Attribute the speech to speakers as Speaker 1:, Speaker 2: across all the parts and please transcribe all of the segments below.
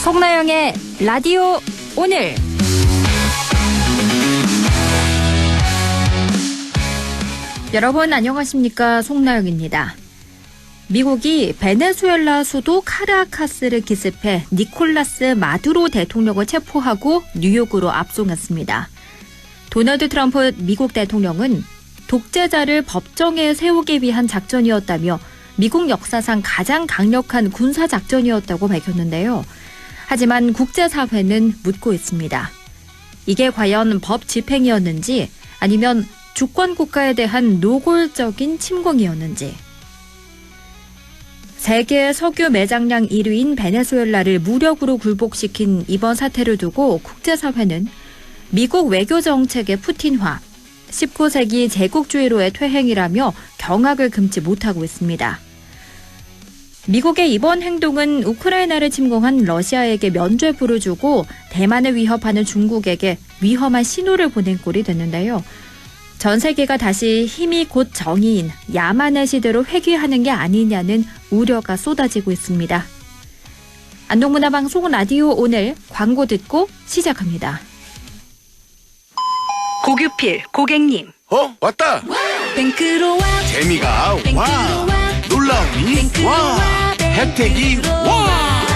Speaker 1: 송나영의 라디오 오늘. 여러분 안녕하십니까? 송나영입니다. 미국이 베네수엘라 수도 카라카스를 기습해 니콜라스 마두로 대통령을 체포하고 뉴욕으로 압송했습니다. 도널드 트럼프 미국 대통령은 독재자를 법정에 세우기 위한 작전이었다며 미국 역사상 가장 강력한 군사작전이었다고 밝혔는데요. 하지만 국제사회는 묻고 있습니다. 이게 과연 법 집행이었는지 아니면 주권국가에 대한 노골적인 침공이었는지. 세계 석유 매장량 1위인 베네수엘라를 무력으로 굴복시킨 이번 사태를 두고 국제사회는 미국 외교정책의 푸틴화, 19세기 제국주의로의 퇴행이라며 경악을 금치 못하고 있습니다. 미국의 이번 행동은 우크라이나를 침공한 러시아에게 면죄부를 주고 대만을 위협하는 중국에게 위험한 신호를 보낸 꼴이 됐는데요. 전 세계가 다시 힘이 곧 정의인 야만의 시대로 회귀하는 게 아니냐는 우려가 쏟아지고 있습니다. 안동문화방송 라디오 오늘 광고 듣고 시작합니다. 고규필 고객님.
Speaker 2: 왔다.
Speaker 3: 뱅크로 와.
Speaker 2: 재미가
Speaker 3: 뱅크로
Speaker 2: 와.
Speaker 3: 와.
Speaker 2: 놀라움이
Speaker 3: 뱅크로
Speaker 2: 와.
Speaker 3: 와.
Speaker 2: 혜택이
Speaker 3: 뱅크로
Speaker 2: 와.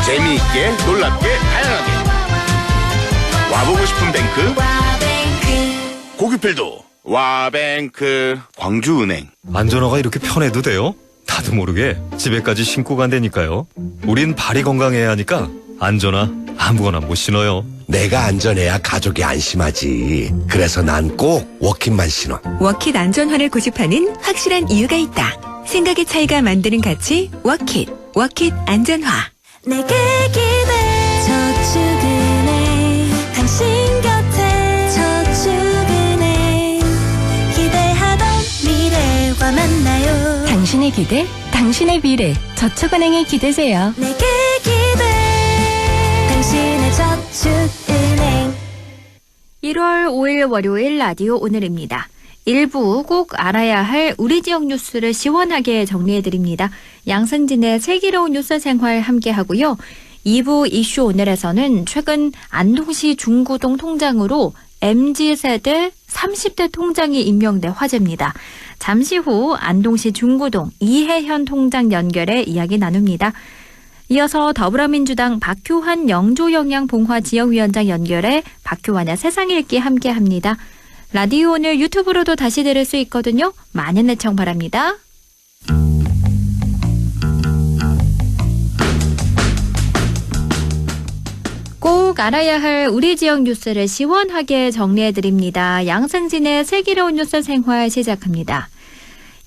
Speaker 2: 재미있게 놀랍게 다양하게 와보고 싶은 뱅크
Speaker 3: 와뱅크.
Speaker 2: 고규필도 와뱅크. 광주은행.
Speaker 4: 안전화가 이렇게 편해도 돼요? 나도 모르게 집에까지 신고 간다니까요. 우린 발이 건강해야 하니까 안전화 아무거나 못 신어요.
Speaker 5: 내가 안전해야 가족이 안심하지. 그래서 난 꼭 워킷만 신어.
Speaker 6: 워킷 안전화를 고집하는 확실한 이유가 있다. 생각의 차이가 만드는 가치 워킷. 워킷 안전화.
Speaker 3: 내게 기대 저축은행 당신 곁에 저축은행 기대하던 미래와 만나요.
Speaker 6: 당신의 기대, 당신의 미래. 저축은행에 기대세요.
Speaker 3: 내게 기대 당신의 저축은행.
Speaker 1: 1월 5일 월요일 라디오 오늘입니다. 1부 꼭 알아야 할 우리 지역 뉴스를 시원하게 정리해드립니다. 양승진의 슬기로운 뉴스 생활 함께하고요. 2부 이슈 오늘에서는 최근 안동시 중구동 통장으로 MZ세대 30대 통장이 임명돼 화제입니다. 잠시 후 안동시 중구동 이혜현 통장 연결해 이야기 나눕니다. 이어서 더불어민주당 박효환 영조영양봉화 지역위원장 연결해 박효환의 세상 읽기 함께합니다. 라디오 오늘 유튜브로도 다시 들을 수 있거든요. 많은 애청 바랍니다. 꼭 알아야 할 우리 지역 뉴스를 시원하게 정리해드립니다. 양승진의 슬기로운 뉴스 생활 시작합니다.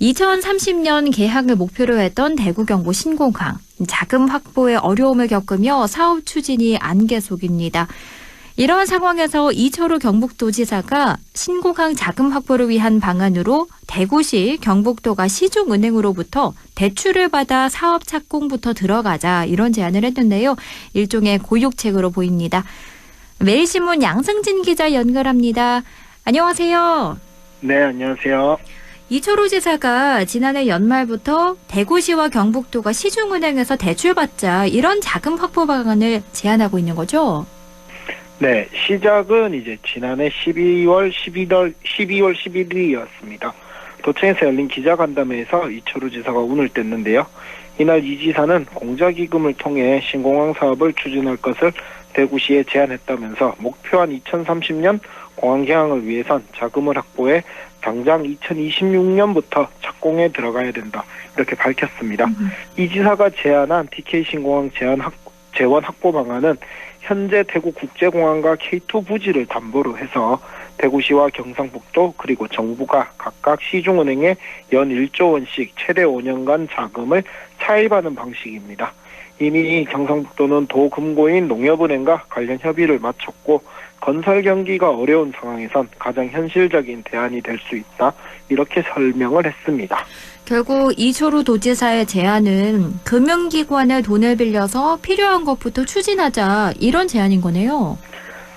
Speaker 1: 2030년 개항을 목표로 했던 대구 경북 신공항. 자금 확보에 어려움을 겪으며 사업 추진이 안개 속입니다. 이러한 상황에서 이철우 경북도지사가 신공항 자금 확보를 위한 방안으로 대구시 경북도가 시중은행으로부터 대출을 받아 사업 착공부터 들어가자 이런 제안을 했는데요. 일종의 고육책으로 보입니다. 매일신문 양승진 기자 연결합니다. 안녕하세요.
Speaker 7: 네, 안녕하세요.
Speaker 1: 이철우 지사가 지난해 연말부터 대구시와 경북도가 시중은행에서 대출받자 이런 자금 확보 방안을 제안하고 있는 거죠?
Speaker 7: 네, 시작은 이제 지난해 12월 11일이었습니다. 도청에서 열린 기자간담회에서 이철우 지사가 운을 뗐는데요. 이날 이 지사는 공자기금을 통해 신공항 사업을 추진할 것을 대구시에 제안했다면서 목표한 2030년 공항 개항을 위해선 자금을 확보해 당장 2026년부터 착공에 들어가야 된다. 이렇게 밝혔습니다. 이 지사가 제안한 TK 신공항 재원 확보 방안은 현재 대구국제공항과 K2 부지를 담보로 해서 대구시와 경상북도 그리고 정부가 각각 시중은행에 연 1조 원씩 최대 5년간 자금을 차입하는 방식입니다. 이미 경상북도는 도금고인 농협은행과 관련 협의를 마쳤고 건설 경기가 어려운 상황에선 가장 현실적인 대안이 될 수 있다. 이렇게 설명을 했습니다.
Speaker 1: 결국 이철우 도지사의 제안은 금융기관에 돈을 빌려서 필요한 것부터 추진하자 이런 제안인 거네요.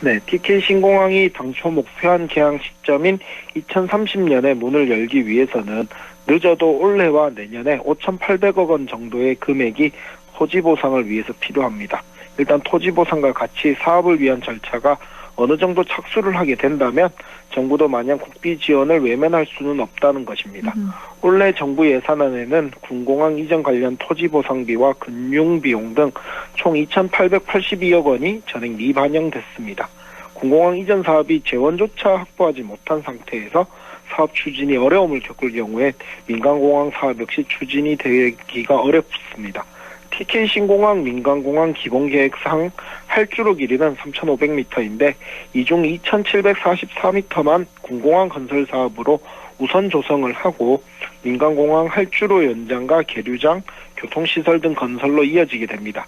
Speaker 7: 네, TK 신공항이 당초 목표한 개항 시점인 2030년에 문을 열기 위해서는 늦어도 올해와 내년에 5,800억 원 정도의 금액이 토지 보상을 위해서 필요합니다. 일단 토지 보상과 같이 사업을 위한 절차가 어느 정도 착수를 하게 된다면 정부도 마냥 국비 지원을 외면할 수는 없다는 것입니다. 올해 정부 예산안에는 군공항 이전 관련 토지 보상비와 금융 비용 등 총 2,882억 원이 전액 미반영됐습니다. 군공항 이전 사업이 재원조차 확보하지 못한 상태에서 사업 추진이 어려움을 겪을 경우에 민간공항 사업 역시 추진이 되기가 어렵습니다. TK 신공항 민간공항 기본계획상 활주로 길이는 3,500m인데 이 중 2,744m만 군공항 건설 사업으로 우선 조성을 하고 민간공항 활주로 연장과 계류장, 교통시설 등 건설로 이어지게 됩니다.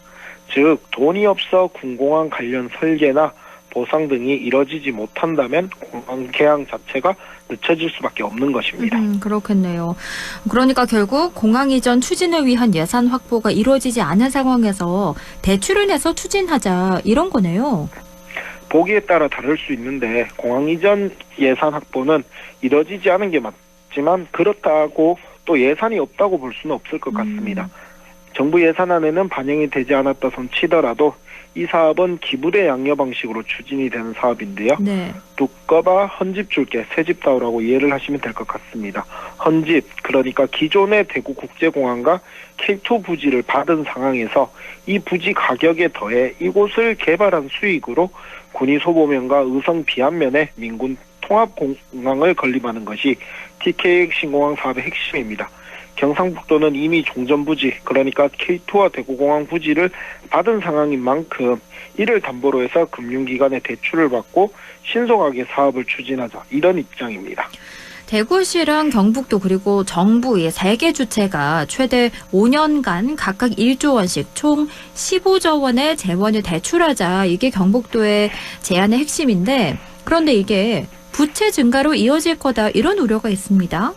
Speaker 7: 즉 돈이 없어 군공항 관련 설계나 보상 등이 이뤄지지 못한다면 공항 개항 자체가 늦춰질 수밖에 없는 것입니다.
Speaker 1: 그렇겠네요. 그러니까 결국 공항 이전 추진을 위한 예산 확보가 이루어지지 않은 상황에서 대출을 내서 추진하자 이런 거네요.
Speaker 7: 보기에 따라 다를 수 있는데 공항 이전 예산 확보는 이뤄지지 않은 게 맞지만 그렇다고 또 예산이 없다고 볼 수는 없을 것 같습니다. 정부 예산안에는 반영이 되지 않았다 손 치더라도 이 사업은 기부대 양려 방식으로 추진이 되는 사업인데요.
Speaker 1: 네.
Speaker 7: 두꺼봐 헌집 줄게 새집 다오라고 이해를 하시면 될 것 같습니다. 헌집, 그러니까 기존의 대구국제공항과 K2 부지를 받은 상황에서 이 부지 가격에 더해 이곳을 개발한 수익으로 군위 소보면과 의성 비안면에 민군 통합공항을 건립하는 것이 TK 신공항 사업의 핵심입니다. 경상북도는 이미 종전부지, 그러니까 K2와 대구공항 부지를 받은 상황인 만큼 이를 담보로 해서 금융기관의 대출을 받고 신속하게 사업을 추진하자, 이런 입장입니다.
Speaker 1: 대구시랑 경북도 그리고 정부 이 3개 주체가 최대 5년간 각각 1조 원씩 총 15조 원의 재원을 대출하자, 이게 경북도의 제안의 핵심인데, 그런데 이게 부채 증가로 이어질 거다, 이런 우려가 있습니다.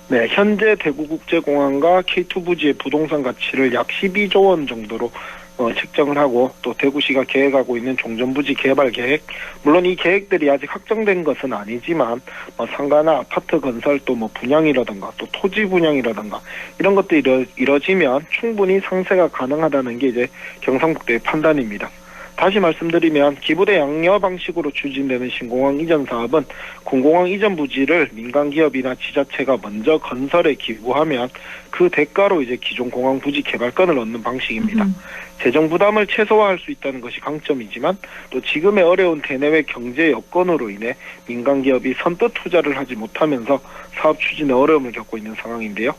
Speaker 7: 네, 현재 대구국제공항과 K2 부지의 부동산 가치를 약 12조 원 정도로 책정을 하고 또 대구시가 계획하고 있는 종전부지 개발 계획, 물론 이 계획들이 아직 확정된 것은 아니지만 상가나 아파트 건설 또 분양이라든가 또 토지 분양이라든가 이런 것들이 이뤄지면 충분히 상세가 가능하다는 게 이제 경상북도의 판단입니다. 다시 말씀드리면 기부대 양려 방식으로 추진되는 신공항 이전 사업은 군공항 이전 부지를 민간기업이나 지자체가 먼저 건설에 기부하면 그 대가로 이제 기존 공항 부지 개발권을 얻는 방식입니다. 재정 부담을 최소화할 수 있다는 것이 강점이지만 또 지금의 어려운 대내외 경제 여건으로 인해 민간기업이 선뜻 투자를 하지 못하면서 사업 추진에 어려움을 겪고 있는 상황인데요.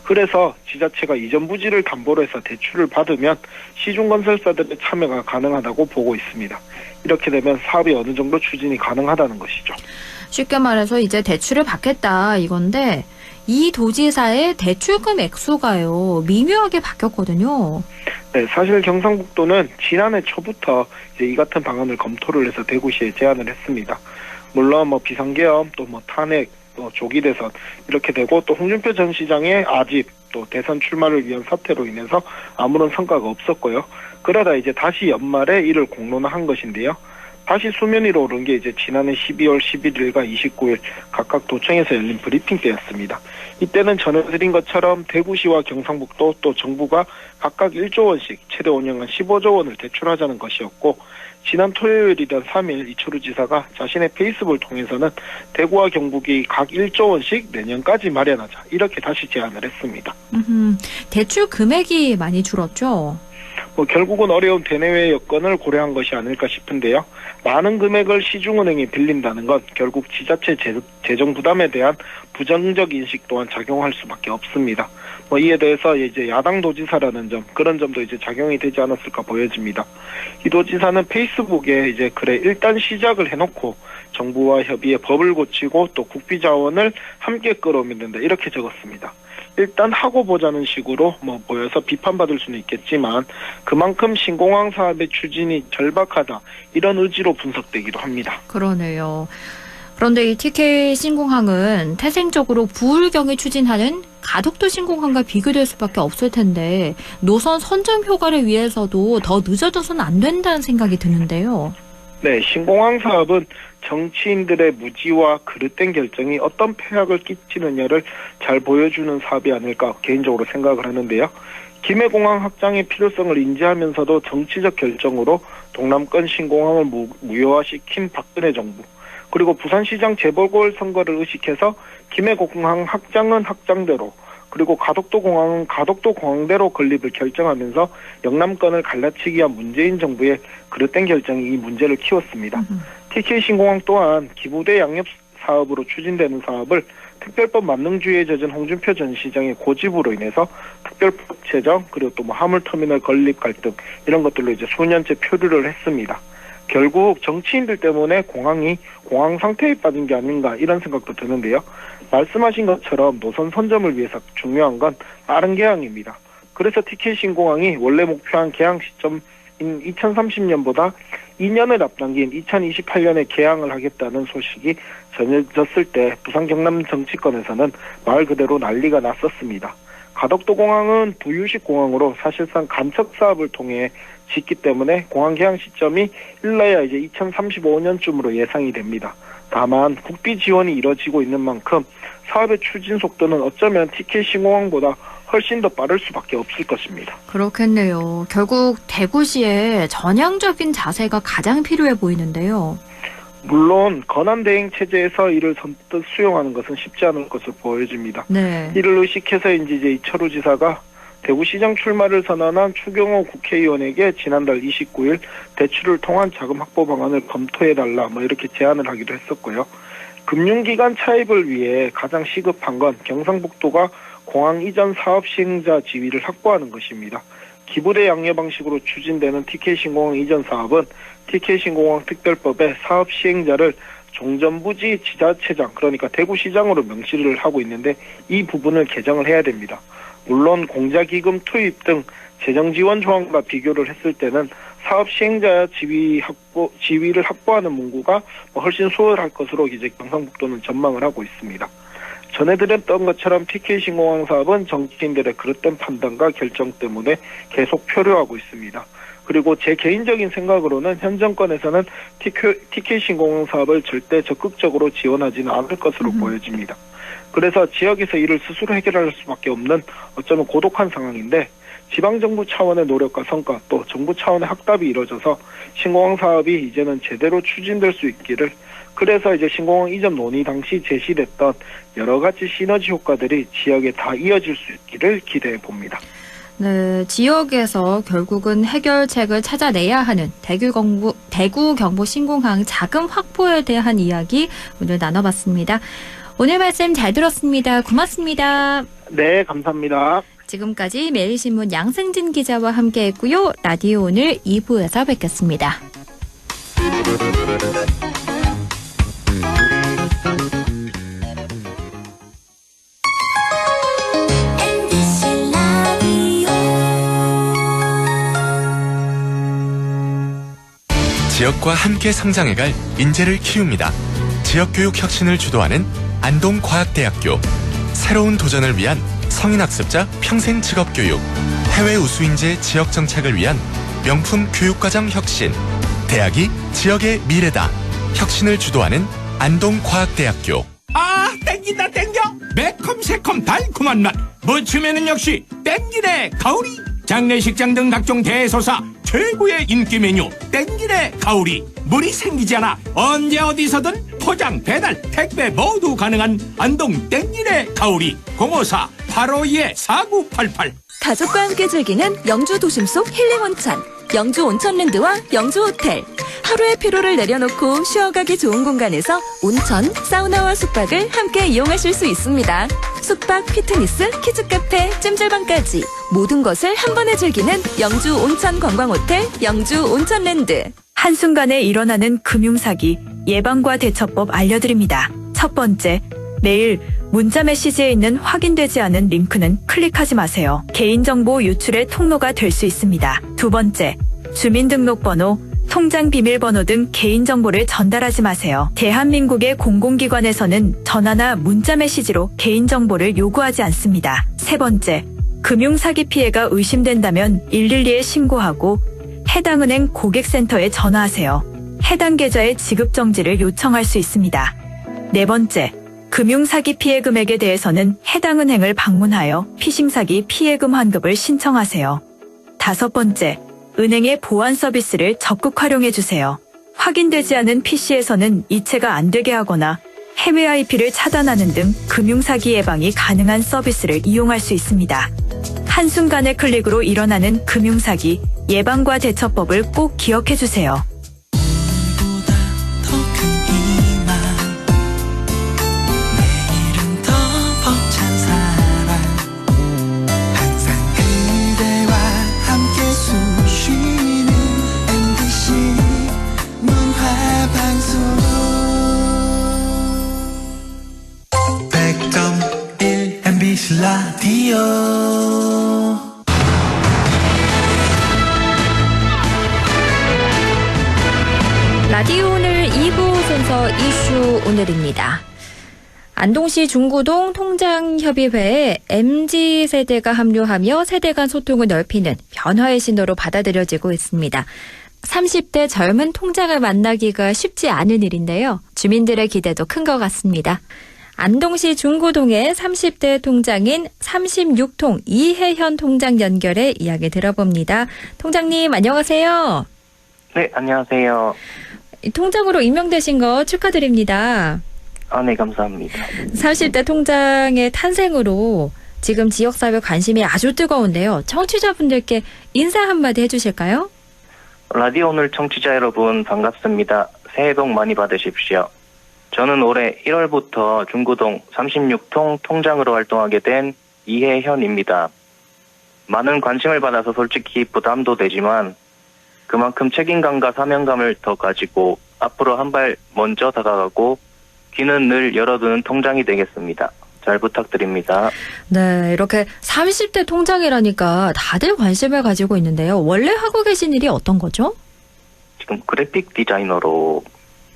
Speaker 7: 그래서 지자체가 이전 부지를 담보로 해서 대출을 받으면 시중건설사들의 참여가 가능하다고 보고 있습니다. 이렇게 되면 사업이 어느 정도 추진이 가능하다는 것이죠.
Speaker 1: 쉽게 말해서 이제 대출을 받겠다 이건데, 이 도지사의 대출금 액수가요 미묘하게 바뀌었거든요.
Speaker 7: 네, 사실 경상북도는 지난해 초부터 이제 이 같은 방안을 검토를 해서 대구시에 제안을 했습니다. 물론 비상계엄 또 탄핵 또 조기 대선 이렇게 되고 또 홍준표 전 시장의 아집 또 대선 출마를 위한 사태로 인해서 아무런 성과가 없었고요. 그러다 이제 다시 연말에 이를 공론화한 것인데요. 다시 수면 위로 오른 게 이제 지난해 12월 11일과 29일 각각 도청에서 열린 브리핑 때였습니다. 이때는 전해드린 것처럼 대구시와 경상북도 또 정부가 각각 1조 원씩 최대 5년간 15조 원을 대출하자는 것이었고, 지난 토요일이던 3일 이철우 지사가 자신의 페이스북을 통해서는 대구와 경북이 각 1조 원씩 내년까지 마련하자, 이렇게 다시 제안을 했습니다.
Speaker 1: 대출 금액이 많이 줄었죠?
Speaker 7: 결국은 어려운 대내외 여건을 고려한 것이 아닐까 싶은데요. 많은 금액을 시중은행에 빌린다는 건 결국 지자체 재정 부담에 대한 부정적 인식 또한 작용할 수밖에 없습니다. 이에 대해서 이제 야당 도지사라는 점, 그런 점도 이제 작용이 되지 않았을까 보여집니다. 이 도지사는 페이스북에 이제 일단 시작을 해놓고 정부와 협의해 법을 고치고 또 국비 자원을 함께 끌어오면 된다, 이렇게 적었습니다. 일단 하고 보자는 식으로 보여서 비판받을 수는 있겠지만 그만큼 신공항 사업의 추진이 절박하다, 이런 의지로 분석되기도 합니다.
Speaker 1: 그러네요. 그런데 이 TK 신공항은 태생적으로 부울경이 추진하는 가덕도 신공항과 비교될 수밖에 없을 텐데 노선 선점 효과를 위해서도 더 늦어져서는 안 된다는 생각이 드는데요.
Speaker 7: 네, 신공항 사업은 정치인들의 무지와 그릇된 결정이 어떤 폐악을 끼치느냐를 잘 보여주는 사업이 아닐까 개인적으로 생각을 하는데요. 김해공항 확장의 필요성을 인지하면서도 정치적 결정으로 동남권 신공항을 무효화시킨 박근혜 정부, 그리고 부산시장 재보궐선거를 의식해서 김해공항 확장은 확장대로, 그리고 가덕도 공항은 가덕도 공항대로 건립을 결정하면서 영남권을 갈라치기 위한 문재인 정부의 그릇된 결정이 이 문제를 키웠습니다. TK 신공항 또한 기부대 양립 사업으로 추진되는 사업을 특별법 만능주의에 젖은 홍준표 전 시장의 고집으로 인해서 특별법 제정, 그리고 또 화물터미널 건립 갈등 이런 것들로 이제 수년째 표류를 했습니다. 결국 정치인들 때문에 공항이 공황 상태에 빠진 게 아닌가 이런 생각도 드는데요. 말씀하신 것처럼 노선 선점을 위해서 중요한 건 빠른 개항입니다. 그래서 TK 신공항이 원래 목표한 개항 시점인 2030년보다 2년을 앞당긴 2028년에 개항을 하겠다는 소식이 전해졌을 때 부산 경남 정치권에서는 말 그대로 난리가 났었습니다. 가덕도 공항은 부유식 공항으로 사실상 간척 사업을 통해 짓기 때문에 공항 개항 시점이 일러야 이제 2035년쯤으로 예상이 됩니다. 다만 국비 지원이 이뤄지고 있는 만큼 사업의 추진 속도는 어쩌면 TK 신공항보다 훨씬 더 빠를 수밖에 없을 것입니다.
Speaker 1: 그렇겠네요. 결국 대구시의 전향적인 자세가 가장 필요해 보이는데요.
Speaker 7: 물론 권한대행 체제에서 이를 선뜻 수용하는 것은 쉽지 않을 것으로 보여집니다.
Speaker 1: 네.
Speaker 7: 이를 의식해서인지 이제 이철우 지사가 대구시장 출마를 선언한 추경호 국회의원에게 지난달 29일 대출을 통한 자금 확보 방안을 검토해달라 이렇게 제안을 하기도 했었고요. 금융기관 차입을 위해 가장 시급한 건 경상북도가 공항 이전 사업 시행자 지위를 확보하는 것입니다. 기부대 양례 방식으로 추진되는 TK 신공항 이전 사업은 TK 신공항 특별법에 사업 시행자를 종전부지 지자체장, 그러니까 대구시장으로 명시를 하고 있는데 이 부분을 개정을 해야 됩니다. 물론 공자기금 투입 등 재정지원 조항과 비교를 했을 때는 사업 시행자 지위를 확보하는 문구가 훨씬 수월할 것으로 이제 경상북도는 전망을 하고 있습니다. 전해드렸던 것처럼 TK 신공항 사업은 정치인들의 그릇된 판단과 결정 때문에 계속 표류하고 있습니다. 그리고 제 개인적인 생각으로는 현 정권에서는 TK 신공항 사업을 절대 적극적으로 지원하지는 않을 것으로 보여집니다. 그래서 지역에서 이를 스스로 해결할 수밖에 없는 어쩌면 고독한 상황인데, 지방정부 차원의 노력과 성과 또 정부 차원의 확답이 이루어져서 신공항 사업이 이제는 제대로 추진될 수 있기를, 그래서 이제 신공항 이전 논의 당시 제시됐던 여러 가지 시너지 효과들이 지역에 다 이어질 수 있기를 기대해 봅니다.
Speaker 1: 네, 지역에서 결국은 해결책을 찾아내야 하는 대구 경부 신공항 자금 확보에 대한 이야기 오늘 나눠봤습니다. 오늘 말씀 잘 들었습니다. 고맙습니다.
Speaker 7: 네, 감사합니다.
Speaker 1: 지금까지 매일신문 양승진 기자와 함께했고요. 라디오 오늘 2부에서 뵙겠습니다.
Speaker 3: MBC 라디오
Speaker 8: 지역과 함께 성장해갈 인재를 키웁니다. 지역교육 혁신을 주도하는 안동과학대학교. 새로운 도전을 위한 성인학습자 평생 직업교육. 해외 우수인재 지역정착을 위한 명품 교육과정 혁신. 대학이 지역의 미래다. 혁신을 주도하는 안동과학대학교.
Speaker 9: 아, 땡긴다 땡겨. 매콤 새콤 달콤한 맛. 무침에는 역시 땡기네 가오리. 장례식장 등 각종 대소사 최고의 인기 메뉴 땡기네 가오리. 물이 생기지 않아 언제 어디서든 포장 배달 택배 모두 가능한 안동 땡기네 가오리. 054-852-4988.
Speaker 6: 가족과 함께 즐기는 영주 도심 속 힐링 온천. 영주 온천랜드와 영주 호텔. 하루의 피로를 내려놓고 쉬어가기 좋은 공간에서 온천, 사우나와 숙박을 함께 이용하실 수 있습니다. 숙박, 피트니스, 키즈카페, 찜질방까지 모든 것을 한 번에 즐기는 영주 온천 관광호텔, 영주 온천랜드. 한순간에 일어나는 금융사기, 예방과 대처법 알려드립니다. 첫 번째, 매일 문자 메시지에 있는 확인되지 않은 링크는 클릭하지 마세요. 개인정보 유출의 통로가 될 수 있습니다. 두 번째, 주민등록번호, 통장 비밀번호 등 개인정보를 전달하지 마세요. 대한민국의 공공기관에서는 전화나 문자 메시지로 개인정보를 요구하지 않습니다. 세 번째, 금융사기 피해가 의심된다면 112에 신고하고 해당 은행 고객센터에 전화하세요.
Speaker 10: 해당 계좌의 지급 정지를 요청할 수 있습니다. 네 번째, 금융사기 피해 금액에 대해서는 해당 은행을 방문하여 피싱사기 피해금 환급을 신청하세요. 다섯 번째, 은행의 보안 서비스를 적극 활용해 주세요. 확인되지 않은 PC에서는 이체가 안 되게 하거나 해외 IP를 차단하는 등 금융사기 예방이 가능한 서비스를 이용할 수 있습니다. 한순간의 클릭으로 일어나는 금융사기 예방과 대처법을 꼭 기억해 주세요.
Speaker 11: 라디오
Speaker 1: 라디오 오늘 2부 순서 이슈 오늘입니다. 안동시 중구동 통장협의회에 MZ세대가 합류하며 세대 간 소통을 넓히는 변화의 신호로 받아들여지고 있습니다. 30대 젊은 통장을 만나기가 쉽지 않은 일인데요. 주민들의 기대도 큰 것 같습니다. 안동시 중구동의 30대 통장인 36통 이혜현 통장 연결해 이야기 들어봅니다. 통장님 안녕하세요.
Speaker 12: 네, 안녕하세요.
Speaker 1: 통장으로 임명되신 거 축하드립니다.
Speaker 12: 네, 감사합니다.
Speaker 1: 30대 통장의 탄생으로 지금 지역사회 관심이 아주 뜨거운데요. 청취자분들께 인사 한마디 해주실까요?
Speaker 12: 라디오 오늘 청취자 여러분 반갑습니다. 새해 복 많이 받으십시오. 저는 올해 1월부터 중구동 36통 통장으로 활동하게 된 이혜현입니다. 많은 관심을 받아서 솔직히 부담도 되지만 그만큼 책임감과 사명감을 더 가지고 앞으로 한 발 먼저 다가가고 귀는 늘 열어두는 통장이 되겠습니다. 잘 부탁드립니다.
Speaker 1: 네, 이렇게 30대 통장이라니까 다들 관심을 가지고 있는데요. 원래 하고 계신 일이 어떤 거죠?
Speaker 12: 지금 그래픽 디자이너로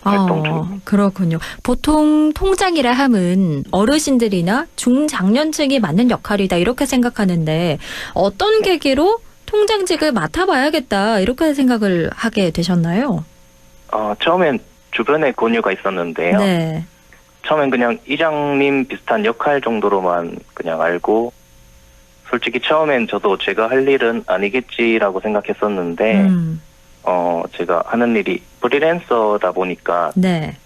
Speaker 12: 활동 중입니다.
Speaker 1: 그렇군요. 보통 통장이라 함은 어르신들이나 중장년층이 맡는 역할이다 이렇게 생각하는데 어떤 계기로 통장직을 맡아봐야겠다 이렇게 생각을 하게 되셨나요?
Speaker 12: 처음엔 주변에 권유가 있었는데요.
Speaker 1: 네.
Speaker 12: 처음엔 그냥 이장님 비슷한 역할 정도로만 그냥 알고 솔직히 처음엔 저도 제가 할 일은 아니겠지라고 생각했었는데 제가 하는 일이 프리랜서다 보니까
Speaker 1: 네.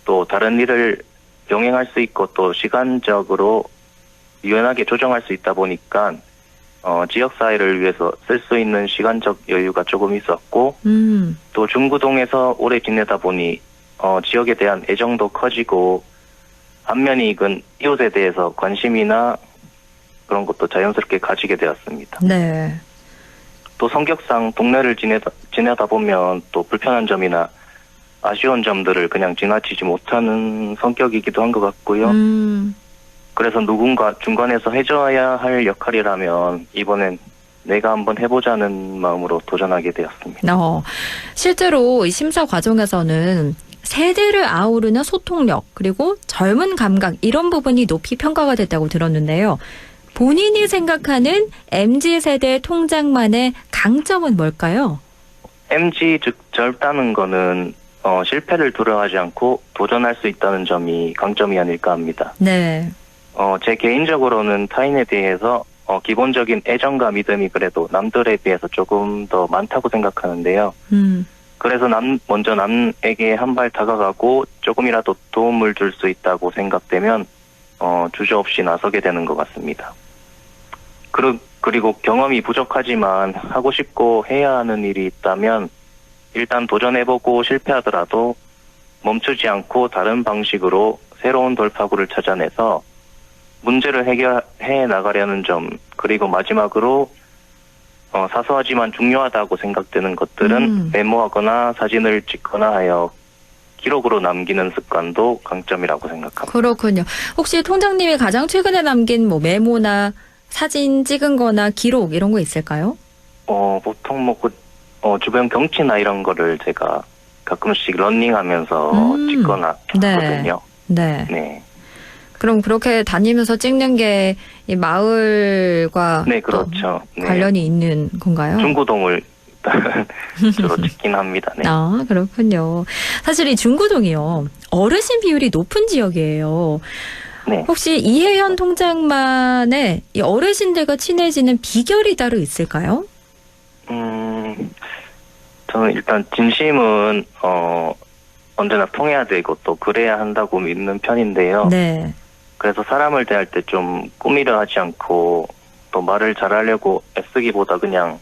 Speaker 12: 또 다른 일을 병행할 수 있고 또 시간적으로 유연하게 조정할 수 있다 보니까 지역사회를 위해서 쓸 수 있는 시간적 여유가 조금 있었고 또 중구동에서 오래 지내다 보니 지역에 대한 애정도 커지고 반면이 익은 이웃에 대해서 관심이나 그런 것도 자연스럽게 가지게 되었습니다.
Speaker 1: 네.
Speaker 12: 또 성격상 동네를 지내다 보면 또 불편한 점이나 아쉬운 점들을 그냥 지나치지 못하는 성격이기도 한 것 같고요. 그래서 누군가 중간에서 해줘야 할 역할이라면 이번엔 내가 한번 해보자는 마음으로 도전하게 되었습니다.
Speaker 1: 실제로 이 심사 과정에서는 세대를 아우르는 소통력 그리고 젊은 감각 이런 부분이 높이 평가가 됐다고 들었는데요. 본인이 생각하는 MZ세대 통장만의 강점은 뭘까요?
Speaker 12: MZ 즉 젊다는 거는 실패를 두려워하지 않고 도전할 수 있다는 점이 강점이 아닐까 합니다.
Speaker 1: 네.
Speaker 12: 제 개인적으로는 타인에 대해서 기본적인 애정과 믿음이 그래도 남들에 비해서 조금 더 많다고 생각하는데요. 그래서 먼저 남에게 한 발 다가가고 조금이라도 도움을 줄 수 있다고 생각되면 주저없이 나서게 되는 것 같습니다. 그리고 경험이 부족하지만 하고 싶고 해야 하는 일이 있다면 일단 도전해보고 실패하더라도 멈추지 않고 다른 방식으로 새로운 돌파구를 찾아내서 문제를 해결해 나가려는 점, 그리고 마지막으로 사소하지만 중요하다고 생각되는 것들은 메모하거나 사진을 찍거나 하여 기록으로 남기는 습관도 강점이라고 생각합니다.
Speaker 1: 그렇군요. 혹시 통장님이 가장 최근에 남긴 메모나 사진 찍은 거나 기록 이런 거 있을까요?
Speaker 12: 보통 주변 경치나 이런 거를 제가 가끔씩 러닝하면서 찍거나 하거든요.
Speaker 1: 네.
Speaker 12: 네.
Speaker 1: 그럼 그렇게 다니면서 찍는 게 이 마을과
Speaker 12: 네, 그렇죠.
Speaker 1: 관련이 있는 건가요?
Speaker 12: 중구동을 일단 주로 찍긴 합니다. 네.
Speaker 1: 아, 그렇군요. 사실 이 중구동이요. 어르신 비율이 높은 지역이에요.
Speaker 12: 네.
Speaker 1: 혹시 이혜현 통장만의 이 어르신들과 친해지는 비결이 따로 있을까요?
Speaker 12: 저는 일단 진심은 언제나 통해야 되고 또 그래야 한다고 믿는 편인데요.
Speaker 1: 네.
Speaker 12: 그래서 사람을 대할 때 좀 꾸미려 하지 않고 또 말을 잘하려고 애쓰기보다 그냥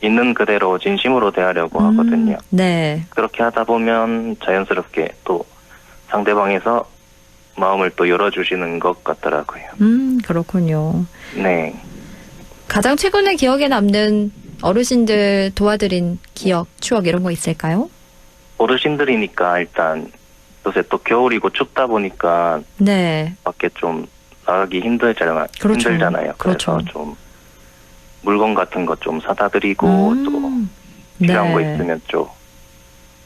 Speaker 12: 있는 그대로 진심으로 대하려고 하거든요.
Speaker 1: 네.
Speaker 12: 그렇게 하다 보면 자연스럽게 또 상대방에서 마음을 또 열어주시는 것 같더라고요.
Speaker 1: 그렇군요.
Speaker 12: 네.
Speaker 1: 가장 최근에 기억에 남는 어르신들 도와드린 기억, 추억 이런 거 있을까요?
Speaker 12: 어르신들이니까 일단 요새 또 겨울이고 춥다 보니까
Speaker 1: 네.
Speaker 12: 밖에 좀 나가기 힘들잖아요.
Speaker 1: 그렇죠.
Speaker 12: 힘들잖아요. 그래서
Speaker 1: 그렇죠.
Speaker 12: 좀 물건 같은 거 좀 사다 드리고 또 필요한
Speaker 1: 네.
Speaker 12: 거 있으면 좀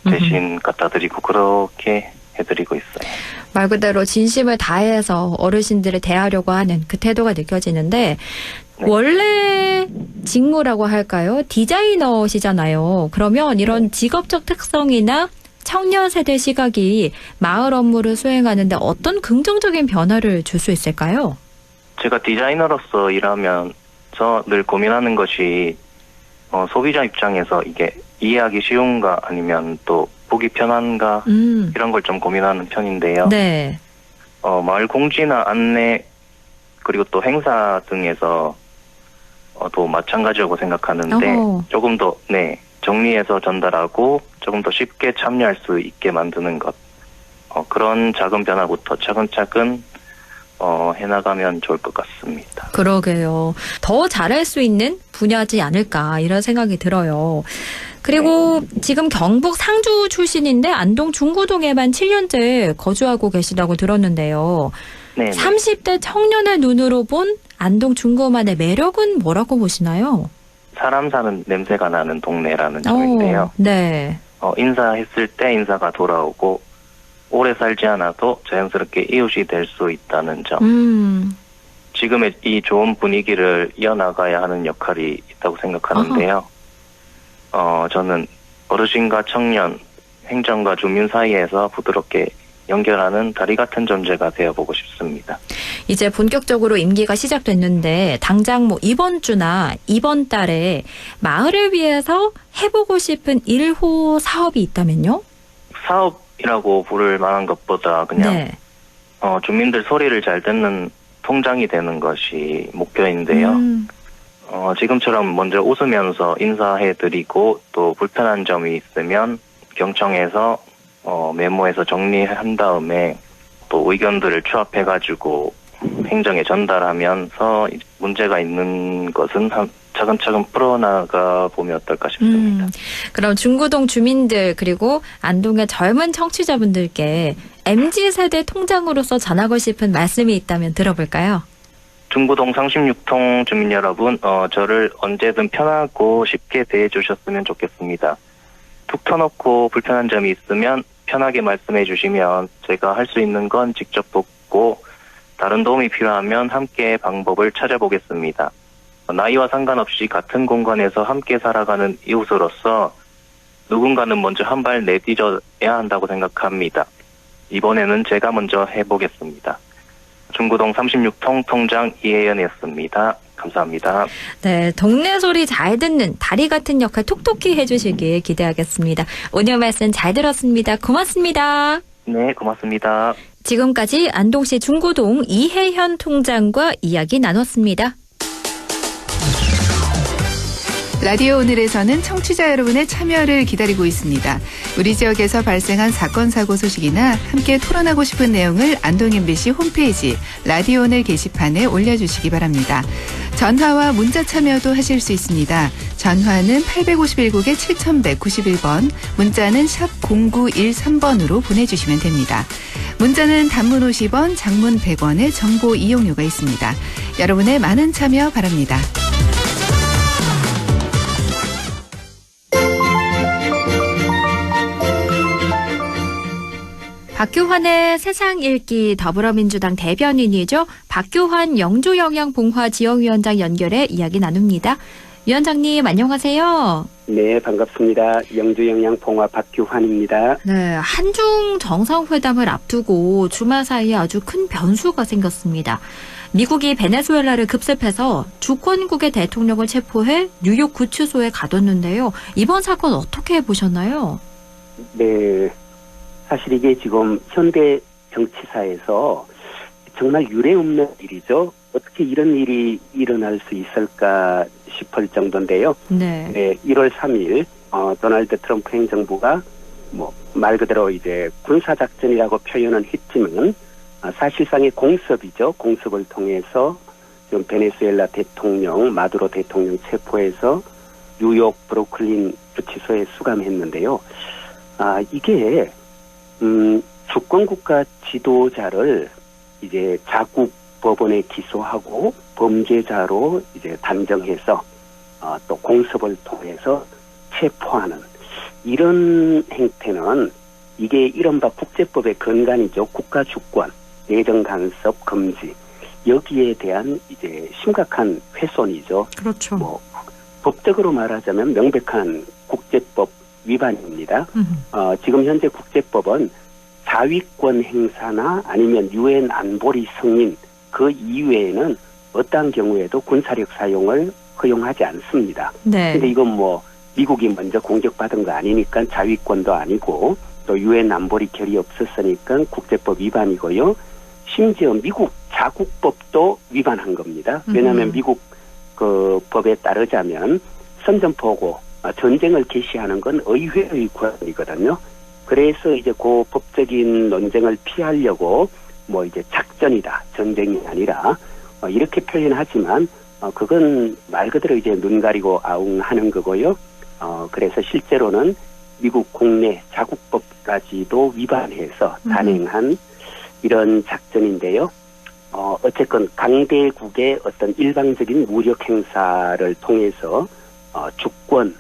Speaker 12: 대신 갖다 드리고 그렇게 해드리고 있어요.
Speaker 1: 말 그대로 진심을 다해서 어르신들을 대하려고 하는 그 태도가 느껴지는데
Speaker 12: 네.
Speaker 1: 원래 직무라고 할까요? 디자이너시잖아요. 그러면 이런 직업적 특성이나 청년 세대 시각이 마을 업무를 수행하는데 어떤 긍정적인 변화를 줄 수 있을까요?
Speaker 12: 제가 디자이너로서 일하면 저 늘 고민하는 것이 소비자 입장에서 이게 이해하기 쉬운가 아니면 또 보기 편한가 이런 걸 좀 고민하는 편인데요.
Speaker 1: 네.
Speaker 12: 마을 공지나 안내 그리고 또 행사 등에서 또 마찬가지라고 생각하는데
Speaker 1: 어허.
Speaker 12: 조금 더 정리해서 전달하고 조금 더 쉽게 참여할 수 있게 만드는 것 그런 작은 변화부터 차근차근 해나가면 좋을 것 같습니다.
Speaker 1: 그러게요. 더 잘할 수 있는 분야지 않을까 이런 생각이 들어요. 그리고 지금 경북 상주 출신인데 안동 중구동에만 7년째 거주하고 계시다고 들었는데요.
Speaker 12: 네.
Speaker 1: 30대 청년의 눈으로 본 안동 중구만의 매력은 뭐라고 보시나요?
Speaker 12: 사람 사는 냄새가 나는 동네라는 점인데요.
Speaker 1: 네.
Speaker 12: 인사했을 때 인사가 돌아오고 오래 살지 않아도 자연스럽게 이웃이 될 수 있다는 점. 지금의 이 좋은 분위기를 이어나가야 하는 역할이 있다고 생각하는데요. 저는 어르신과 청년, 행정과 주민 사이에서 부드럽게 연결하는 다리 같은 존재가 되어보고 싶습니다.
Speaker 1: 이제 본격적으로 임기가 시작됐는데 당장 이번 주나 이번 달에 마을을 위해서 해보고 싶은 1호 사업이 있다면요?
Speaker 12: 사업이라고 부를 만한 것보다 그냥
Speaker 1: 네.
Speaker 12: 주민들 소리를 잘 듣는 통장이 되는 것이 목표인데요. 지금처럼 먼저 웃으면서 인사해드리고 또 불편한 점이 있으면 경청해서 메모해서 정리한 다음에 또 의견들을 추합해가지고 행정에 전달하면서 문제가 있는 것은 차근차근 풀어나가 보면 어떨까 싶습니다.
Speaker 1: 그럼 중구동 주민들 그리고 안동의 젊은 청취자분들께 MZ세대 통장으로서 전하고 싶은 말씀이 있다면 들어볼까요?
Speaker 12: 중구동 36통 주민 여러분, 저를 언제든 편하고 쉽게 대해주셨으면 좋겠습니다. 툭 터놓고 불편한 점이 있으면 편하게 말씀해 주시면 제가 할 수 있는 건 직접 돕고 다른 도움이 필요하면 함께 방법을 찾아보겠습니다. 나이와 상관없이 같은 공간에서 함께 살아가는 이웃으로서 누군가는 먼저 한 발 내디뎌야 한다고 생각합니다. 이번에는 제가 먼저 해보겠습니다. 중구동 36통 통장 이혜연이었습니다. 감사합니다.
Speaker 1: 네, 동네 소리 잘 듣는 다리 같은 역할 톡톡히 해주시길 기대하겠습니다. 오늘 말씀 잘 들었습니다. 고맙습니다.
Speaker 12: 네, 고맙습니다.
Speaker 1: 지금까지 안동시 중구동 이혜현 통장과 이야기 나눴습니다.
Speaker 13: 라디오 오늘에서는 청취자 여러분의 참여를 기다리고 있습니다. 우리 지역에서 발생한 사건 사고 소식이나 함께 토론하고 싶은 내용을 안동 MBC 홈페이지 라디오 오늘 게시판에 올려주시기 바랍니다. 전화와 문자 참여도 하실 수 있습니다. 전화는 851국에 7191번, 문자는 샵 0913번으로 보내주시면 됩니다. 문자는 단문 50원, 장문 100원의 정보 이용료가 있습니다. 여러분의 많은 참여 바랍니다.
Speaker 1: 박규환의 세상 읽기 더불어민주당 대변인이죠. 박규환 영주영양봉화 지역위원장 연결해 이야기 나눕니다. 위원장님 안녕하세요.
Speaker 14: 네, 반갑습니다. 영주영양봉화 박규환입니다.
Speaker 1: 네, 한중 정상회담을 앞두고 주말 사이에 아주 큰 변수가 생겼습니다. 미국이 베네수엘라를 급습해서 주권국의 대통령을 체포해 뉴욕 구치소에 가뒀는데요. 이번 사건 어떻게 보셨나요?
Speaker 14: 네, 사실 이게 지금 현대 정치사에서 정말 유례없는 일이죠. 어떻게 이런 일이 일어날 수 있을까 싶을 정도인데요.
Speaker 1: 네.
Speaker 14: 1월 3일 도널드 트럼프 행정부가 말 그대로 이제 군사작전이라고 표현은 했지만 사실상의 공습이죠. 공습을 통해서 지금 베네수엘라 대통령 마두로 대통령 체포해서 뉴욕 브루클린 구치소에 수감했는데요. 이게 주권국가 지도자를 이제 자국 법원에 기소하고 범죄자로 이제 단정해서 또 공습을 통해서 체포하는 이런 행태는 이게 이른바 국제법의 근간이죠. 국가 주권, 내정 간섭 금지 여기에 대한 이제 심각한 훼손이죠.
Speaker 1: 그렇죠.
Speaker 14: 법적으로 말하자면 명백한 국제법 위반입니다. 지금 현재 국제법은 자위권 행사나 아니면 유엔 안보리 승인 그 이외에는 어떠한 경우에도 군사력 사용을 허용하지 않습니다.
Speaker 1: 네.
Speaker 14: 근데 이건 미국이 먼저 공격받은 거 아니니까 자위권도 아니고 또 유엔 안보리 결의 없었으니까 국제법 위반이고요. 심지어 미국 자국법도 위반한 겁니다. 왜냐하면 미국 그 법에 따르자면 선전포고 전쟁을 개시하는 건 의회의 권한이거든요. 그래서 이제 그 법적인 논쟁을 피하려고 이제 작전이다, 전쟁이 아니라 이렇게 표현하지만 그건 말 그대로 이제 눈 가리고 아웅하는 거고요. 그래서 실제로는 미국 국내 자국법까지도 위반해서 단행한 이런 작전인데요. 어쨌건 강대국의 어떤 일방적인 무력 행사를 통해서 주권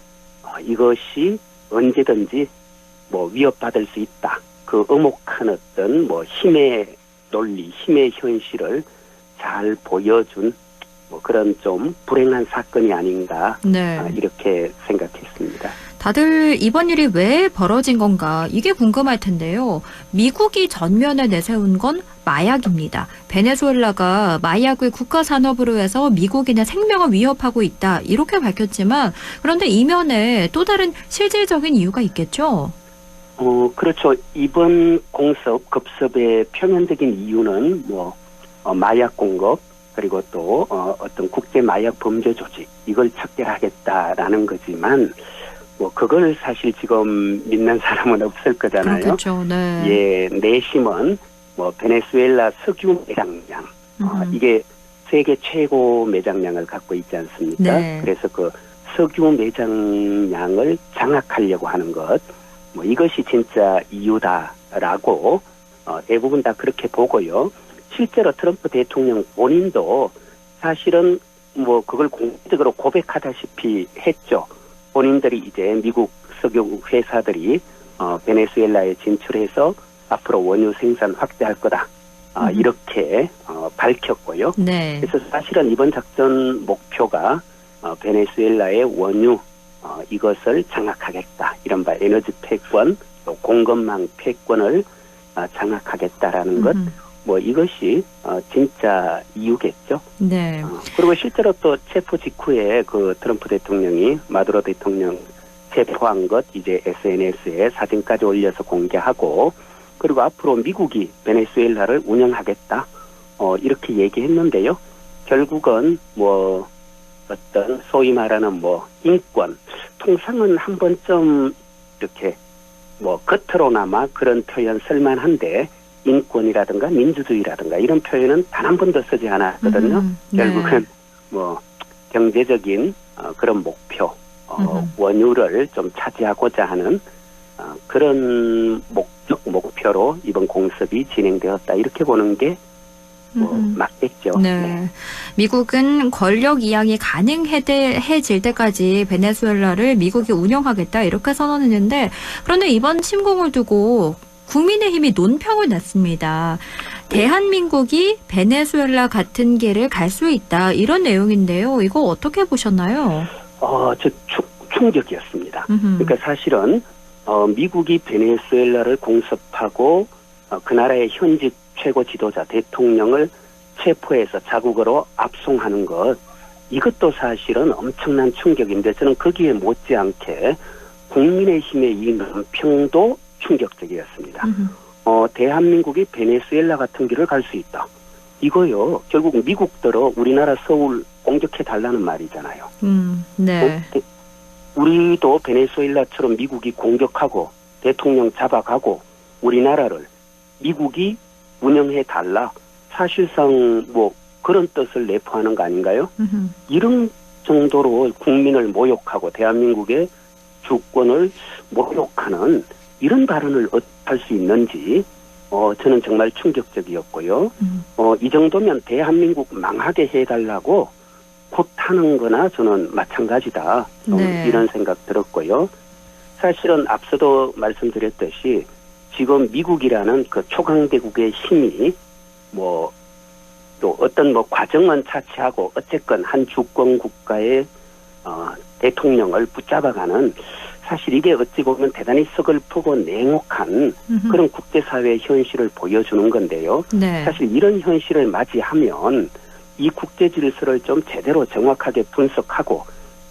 Speaker 14: 이것이 언제든지 위협받을 수 있다. 그 엄혹한 어떤 힘의 논리, 힘의 현실을 잘 보여준 그런 좀 불행한 사건이 아닌가 이렇게 생각했습니다.
Speaker 1: 다들 이번 일이 왜 벌어진 건가 이게 궁금할 텐데요. 미국이 전면에 내세운 건 마약입니다. 베네수엘라가 마약을 국가 산업으로 해서 미국인의 생명을 위협하고 있다 이렇게 밝혔지만 그런데 이면에 또 다른 실질적인 이유가 있겠죠?
Speaker 14: 그렇죠. 이번 급습의 표면적인 이유는 마약 공급 그리고 또 어떤 국제 마약 범죄 조직 이걸 척결하겠다라는 거지만 그걸 사실 지금 믿는 사람은 없을 거잖아요.
Speaker 1: 그렇죠. 네.
Speaker 14: 예, 내심은 베네수엘라 석유 매장량 이게 세계 최고 매장량을 갖고 있지 않습니까?
Speaker 1: 네.
Speaker 14: 그래서 그 석유 매장량을 장악하려고 하는 것 이것이 진짜 이유다라고 대부분 다 그렇게 보고요. 실제로 트럼프 대통령 본인도 사실은 그걸 공개적으로 고백하다시피 했죠. 본인들이 이제 미국 석유 회사들이 베네수엘라에 진출해서 앞으로 원유 생산 확대할 거다. 이렇게 밝혔고요.
Speaker 1: 네.
Speaker 14: 그래서 사실은 이번 작전 목표가 베네수엘라의 원유 이것을 장악하겠다. 이른바 에너지 패권, 또 공급망 패권을 장악하겠다라는 것. 이것이 진짜 이유겠죠.
Speaker 1: 네.
Speaker 14: 그리고 실제로 또 체포 직후에 그 트럼프 대통령이 마두로 대통령 체포한 것 이제 SNS에 사진까지 올려서 공개하고 그리고 앞으로 미국이 베네수엘라를 운영하겠다. 이렇게 얘기했는데요. 결국은 어떤 소위 말하는 인권 통상은 한 번쯤 이렇게 겉으로나마 그런 표현 쓸만한데 인권이라든가 민주주의라든가 이런 표현은 단 한 번도 쓰지 않았거든요. 결국은 경제적인 그런 목표 원유를 좀 차지하고자 하는 그런 목표로 이번 공습이 진행되었다 이렇게 보는 게 맞겠죠.
Speaker 1: 네. 미국은 권력 이양이 가능해질 때까지 베네수엘라를 미국이 운영하겠다 이렇게 선언했는데 그런데 이번 침공을 두고 국민의힘이 논평을 냈습니다. 대한민국이 베네수엘라 같은 길을 갈 수 있다 이런 내용인데요. 이거 어떻게 보셨나요?
Speaker 14: 충격이었습니다. 그러니까 사실은 미국이 베네수엘라를 공습하고 그 나라의 현직 최고 지도자 대통령을 체포해서 자국으로 압송하는 것, 이것도 사실은 엄청난 충격인데 저는 거기에 못지않게 국민의힘의 이 논평도 충격적이었습니다. 대한민국이 베네수엘라 같은 길을 갈 수 있다. 이거요, 결국 미국들어 우리나라 서울 공격해달라는 말이잖아요.
Speaker 1: 네.
Speaker 14: 우리도 베네수엘라처럼 미국이 공격하고 대통령 잡아가고 우리나라를 미국이 운영해달라. 사실상 뭐 그런 뜻을 내포하는 거 아닌가요? 이런 정도로 국민을 모욕하고 대한민국의 주권을 모욕하는 이런 발언을 어떻게 할 수 있는지 저는 정말 충격적이었고요. 이 정도면 대한민국 망하게 해달라고 굿하는 거나 저는 마찬가지다.
Speaker 1: 네.
Speaker 14: 이런 생각 들었고요. 사실은 앞서도 말씀드렸듯이 지금 미국이라는 그 초강대국의 힘이 뭐 또 어떤 뭐 과정은 차치하고 어쨌건 한 주권 국가의 대통령을 붙잡아가는, 사실 이게 어찌 보면 대단히 서글프고 냉혹한 그런 국제사회의 현실을 보여주는 건데요.
Speaker 1: 네.
Speaker 14: 사실 이런 현실을 맞이하면 이 국제 질서를 좀 제대로 정확하게 분석하고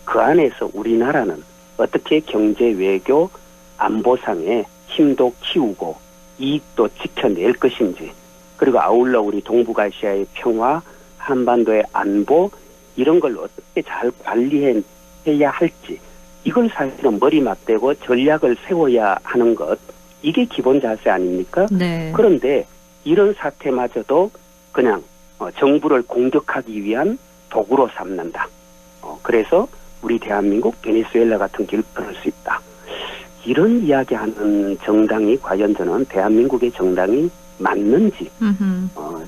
Speaker 14: 그 안에서 우리나라는 어떻게 경제, 외교, 안보상의 힘도 키우고 이익도 지켜낼 것인지, 그리고 아울러 우리 동북아시아의 평화, 한반도의 안보, 이런 걸 어떻게 잘 관리해야 할지, 이걸 사실은 머리 맞대고 전략을 세워야 하는 것, 이게 기본 자세 아닙니까?
Speaker 1: 네.
Speaker 14: 그런데 이런 사태마저도 그냥 정부를 공격하기 위한 도구로 삼는다. 그래서 우리 대한민국 베네수엘라 같은 길을 걸을 수 있다. 이런 이야기하는 정당이 과연 저는 대한민국의 정당이 맞는지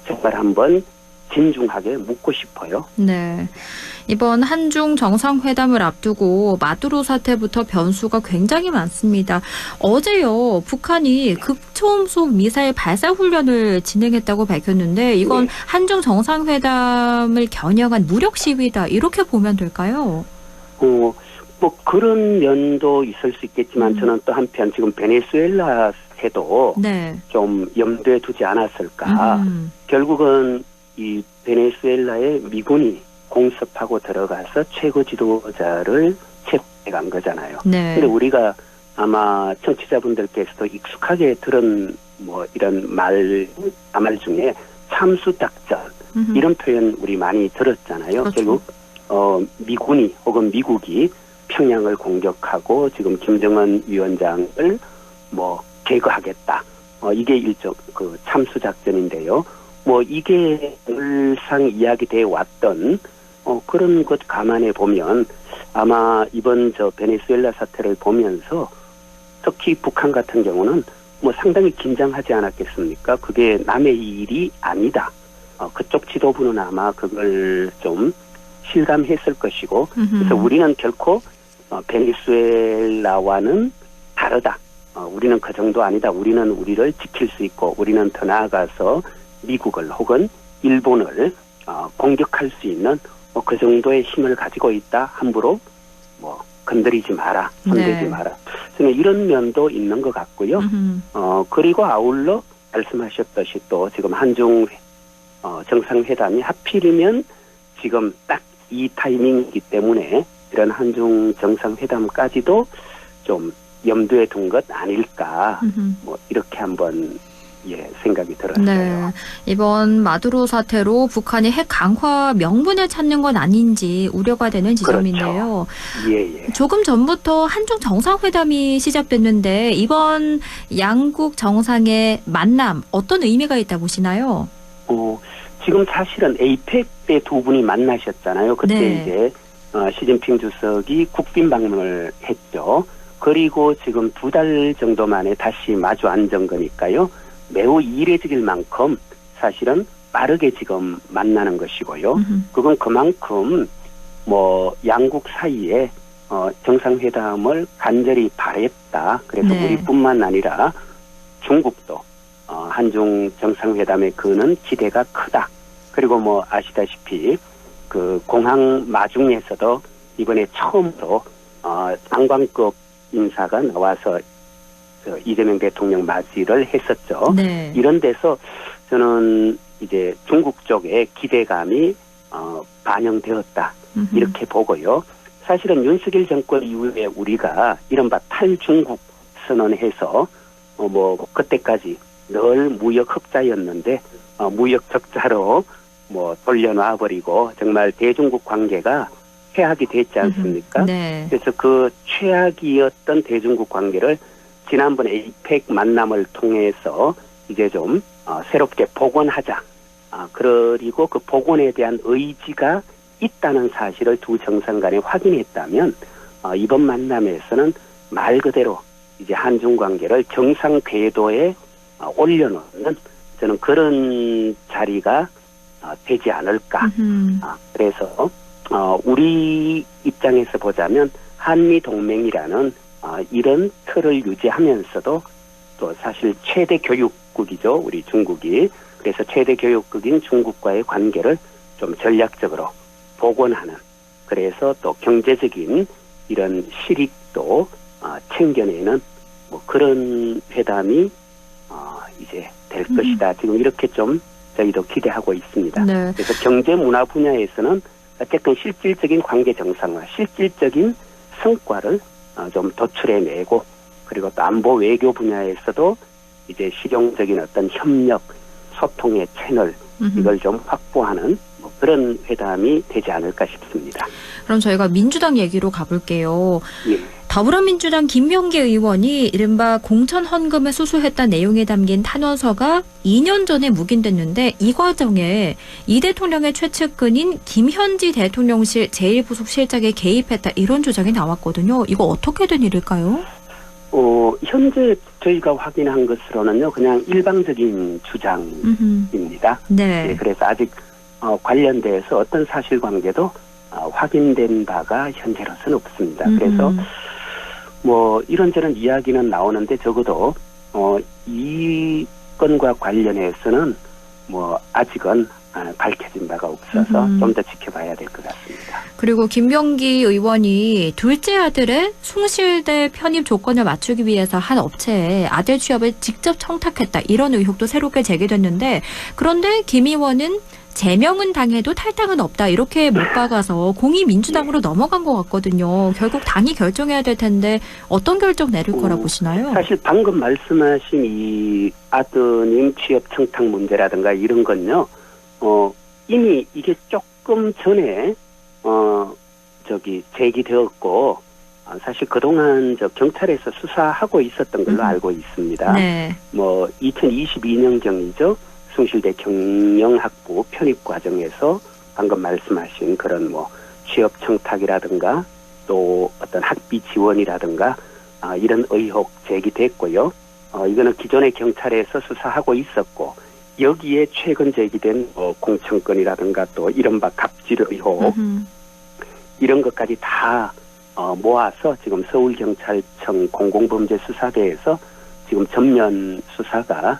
Speaker 14: 정말 한번 진중하게 묻고 싶어요.
Speaker 1: 네. 이번 한중 정상회담을 앞두고 마두로 사태부터 변수가 굉장히 많습니다. 어제요, 북한이 극초음속 미사일 발사 훈련을 진행했다고 밝혔는데 이건
Speaker 14: 네.
Speaker 1: 한중 정상회담을 겨냥한 무력 시위다, 이렇게 보면 될까요?
Speaker 14: 뭐 그런 면도 있을 수 있겠지만 저는 또 한편 지금 베네수엘라 해도
Speaker 1: 네.
Speaker 14: 좀 염두에 두지 않았을까. 결국은 이 베네수엘라의 미군이 공습하고 들어가서 최고 지도자를 체포해 간 거잖아요.
Speaker 1: 네.
Speaker 14: 근데 우리가 아마 청취자분들께서도 익숙하게 들은 뭐 이런 말 중에 참수작전, 이런 표현 우리 많이 들었잖아요.
Speaker 1: 그렇죠.
Speaker 14: 결국 미군이 혹은 미국이 평양을 공격하고 지금 김정은 위원장을 뭐 제거하겠다. 이게 일종 그 참수작전인데요. 뭐 이게 늘상 이야기돼 왔던 그런 것 감안해 보면 아마 이번 저 베네수엘라 사태를 보면서 특히 북한 같은 경우는 뭐 상당히 긴장하지 않았겠습니까? 그게 남의 일이 아니다. 그쪽 지도부는 아마 그걸 좀 실감했을 것이고, 그래서 우리는 결코 베네수엘라와는 다르다. 우리는 그 정도 아니다. 우리는 우리를 지킬 수 있고, 우리는 더 나아가서 미국을 혹은 일본을 공격할 수 있는 그 정도의 힘을 가지고 있다. 함부로 뭐 건드리지 마라, 손대지
Speaker 1: 네.
Speaker 14: 마라. 저는 이런 면도 있는 것 같고요. 그리고 아울러 말씀하셨듯이 또 지금 한중 정상회담이 하필이면 지금 딱 이 타이밍이기 때문에 이런 한중 정상회담까지도 좀 염두에 둔 것 아닐까. 뭐 이렇게 한번 생각이 들었어요.
Speaker 1: 네. 이번 마두로 사태로 북한이 핵 강화 명분을 찾는 건 아닌지 우려가 되는 지점인데요.
Speaker 14: 그렇죠. 예.
Speaker 1: 조금 전부터 한중 정상회담이 시작됐는데 이번 양국 정상의 만남 어떤 의미가 있다 보시나요?
Speaker 14: 지금 사실은 에이펙 때 두 분이 만나셨잖아요. 그때
Speaker 1: 네.
Speaker 14: 이제 시진핑 주석이 국빈 방문을 했죠. 그리고 지금 2달 정도 만에 다시 마주 앉은 거니까요. 매우 이례적일 만큼 사실은 빠르게 지금 만나는 것이고요. 그건 그만큼 뭐 양국 사이에 정상회담을 간절히 바랬다. 그래서
Speaker 1: 네.
Speaker 14: 우리뿐만 아니라 중국도 한중 정상회담에 그는 기대가 크다. 그리고 뭐 아시다시피 그 공항 마중에서도 이번에 처음으로 장관급 인사가 나와서 이재명 대통령 맞이를 했었죠.
Speaker 1: 네.
Speaker 14: 이런 데서 저는 이제 중국 쪽의 기대감이 반영되었다 이렇게 보고요. 사실은 윤석열 정권 이후에 우리가 이른바 탈중국 선언해서 뭐 그때까지 늘 무역 흑자였는데 무역 적자로 뭐 돌려놔 버리고 정말 대중국 관계가 최악이 됐지 않습니까?
Speaker 1: 네.
Speaker 14: 그래서 그 최악이었던 대중국 관계를 지난번 에이펙 만남을 통해서 이제 좀 새롭게 복원하자. 그리고 그 복원에 대한 의지가 있다는 사실을 두 정상 간에 확인했다면 이번 만남에서는 말 그대로 이제 한중 관계를 정상 궤도에 올려놓는 저는 그런 자리가 되지 않을까. 그래서 우리 입장에서 보자면 한미 동맹이라는 이런 틀을 유지하면서도 또 사실 최대 교육국이죠. 우리 중국이. 그래서 최대 교육국인 중국과의 관계를 좀 전략적으로 복원하는, 그래서 또 경제적인 이런 실익도 챙겨내는 뭐 그런 회담이 이제 될 것이다. 지금 이렇게 좀 저희도 기대하고 있습니다.
Speaker 1: 네.
Speaker 14: 그래서 경제 문화 분야에서는 어쨌든 실질적인 관계 정상화, 실질적인 성과를 좀 도출해내고, 그리고 또 안보 외교 분야에서도 이제 실용적인 어떤 협력, 소통의 채널 이걸 좀 확보하는 뭐 그런 회담이 되지 않을까 싶습니다.
Speaker 1: 그럼 저희가 민주당 얘기로 가볼게요.
Speaker 14: 예.
Speaker 1: 더불어민주당 김명기 의원이 이른바 공천 헌금에 수수했던 내용이 담긴 탄원서가 2년 전에 묵인됐는데 이 과정에 이 대통령의 최측근인 김현지 대통령실 제1부속실장이 개입했다, 이런 주장이 나왔거든요. 이거 어떻게 된 일일까요?
Speaker 14: 현재 저희가 확인한 것으로는요, 그냥 일방적인 주장입니다.
Speaker 1: 네.
Speaker 14: 네, 그래서 아직 관련돼서 어떤 사실관계도 확인된 바가 현재로서는 없습니다. 그래서 뭐 이런저런 이야기는 나오는데 적어도 이 건과 관련해서는 뭐 아직은 밝혀진 바가 없어서 좀 더 지켜봐야 될 것 같습니다.
Speaker 1: 그리고 김명기 의원이 둘째 아들의 숭실대 편입 조건을 맞추기 위해서 한 업체에 아들 취업을 직접 청탁했다, 이런 의혹도 새롭게 제기됐는데, 그런데 김 의원은 제명은 당해도 탈당은 없다, 이렇게 못 박아서 공이 민주당으로 넘어간 것 같거든요. 결국 당이 결정해야 될 텐데 어떤 결정 내릴 거라 보시나요?
Speaker 14: 사실 방금 말씀하신 이 아드님 취업 청탁 문제라든가 이런 건요, 이미 이게 조금 전에 제기되었고, 사실 그동안 경찰에서 수사하고 있었던 걸로 알고 있습니다.
Speaker 1: 네.
Speaker 14: 뭐 2022년경이죠. 숭실대 경영학부 편입 과정에서 방금 말씀하신 그런 뭐 취업 청탁이라든가 또 어떤 학비 지원이라든가 이런 의혹 제기됐고요. 이거는 기존의 경찰에서 수사하고 있었고, 여기에 최근 제기된 공천권이라든가 또 이른바 갑질 의혹 이런 것까지 다 모아서 지금 서울경찰청 공공범죄수사대에서 지금 전면 수사가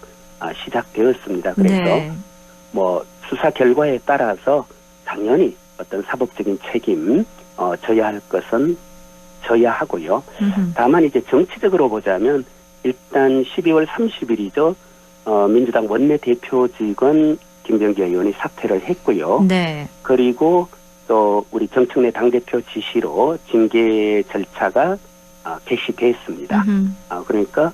Speaker 14: 시작되었습니다. 그래서
Speaker 1: 네.
Speaker 14: 뭐 수사 결과에 따라서 당연히 어떤 사법적인 책임 져야 할 것은 져야 하고요. 다만 이제 정치적으로 보자면 일단 12월 30일이죠. 민주당 원내대표직은 김병기 의원이 사퇴를 했고요.
Speaker 1: 네.
Speaker 14: 그리고 또 우리 정청래 당대표 지시로 징계 절차가 개시됐습니다. 그러니까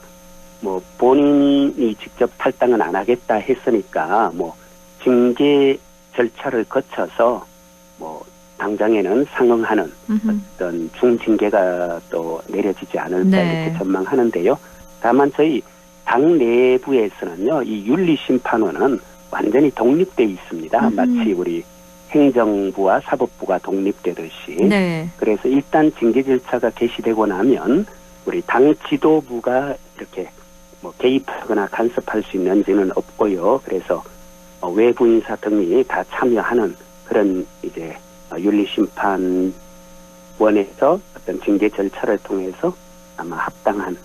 Speaker 14: 뭐 본인이 직접 탈당은 안 하겠다 했으니까 뭐 징계 절차를 거쳐서 뭐 당장에는 상응하는 어떤 중징계가 또 내려지지 않을까
Speaker 1: 네.
Speaker 14: 이렇게 전망하는데요. 다만 저희 당 내부에서는요, 이 윤리심판원은 완전히 독립돼 있습니다. 마치 우리 행정부와 사법부가 독립되듯이.
Speaker 1: 네.
Speaker 14: 그래서 일단 징계 절차가 개시되고 나면 우리 당 지도부가 이렇게 뭐 개입하거나 간섭할 수 있는지는 없고요. 그래서 외부 인사 등이 다 참여하는 그런 이제 윤리심판원에서 어떤 징계 절차를 통해서 아마 합당한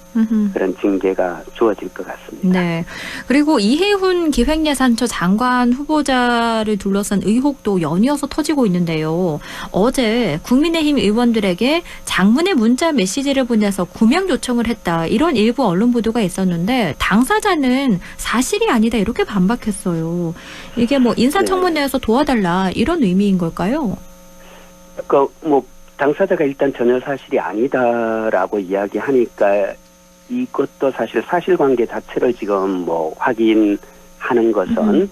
Speaker 14: 그런 징계가 주어질 것 같습니다.
Speaker 1: 네. 그리고 이해훈 기획예산처 장관 후보자를 둘러싼 의혹도 연이어서 터지고 있는데요. 어제 국민의힘 의원들에게 장문의 문자 메시지를 보내서 구명 요청을 했다. 이런 일부 언론 보도가 있었는데 당사자는 사실이 아니다 이렇게 반박했어요. 이게 뭐 인사청문회에서 도와달라 이런 의미인 걸까요?
Speaker 14: 당사자가 일단 전혀 사실이 아니다라고 이야기하니까 이것도 사실 사실관계 자체를 지금 확인하는 것은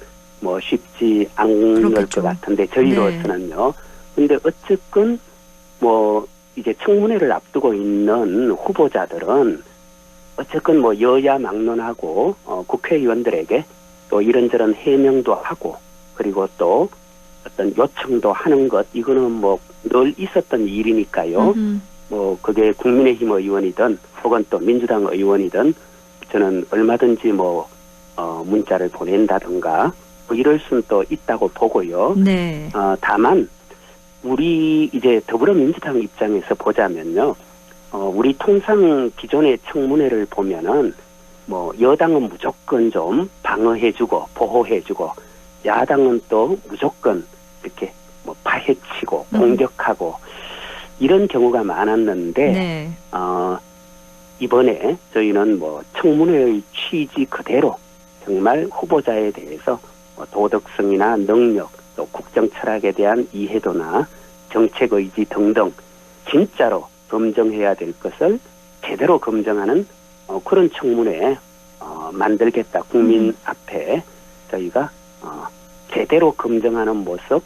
Speaker 14: 쉽지 않을 것 같은데 저희로서는요. 근데 어쨌건 이제 청문회를 앞두고 있는 후보자들은 어쨌건 여야 막론하고 국회의원들에게 또 이런저런 해명도 하고 그리고 또 어떤 요청도 하는 것 이거는 늘 있었던 일이니까요. 그게 국민의힘 의원이든 혹은 또 민주당 의원이든 저는 얼마든지 문자를 보낸다든가 이럴 수는 또 있다고 보고요.
Speaker 1: 네.
Speaker 14: 다만 우리 이제 더불어민주당 입장에서 보자면요. 우리 통상 기존의 청문회를 보면은 여당은 무조건 좀 방어해주고 보호해주고 야당은 또 무조건 이렇게 파헤치고 공격하고 이런 경우가 많았는데
Speaker 1: 네.
Speaker 14: 이번에 저희는 청문회의 취지 그대로 정말 후보자에 대해서 도덕성이나 능력 또 국정 철학에 대한 이해도나 정책 의지 등등 진짜로 검증해야 될 것을 제대로 검증하는 그런 청문회 만들겠다. 국민 앞에 저희가 제대로 검증하는 모습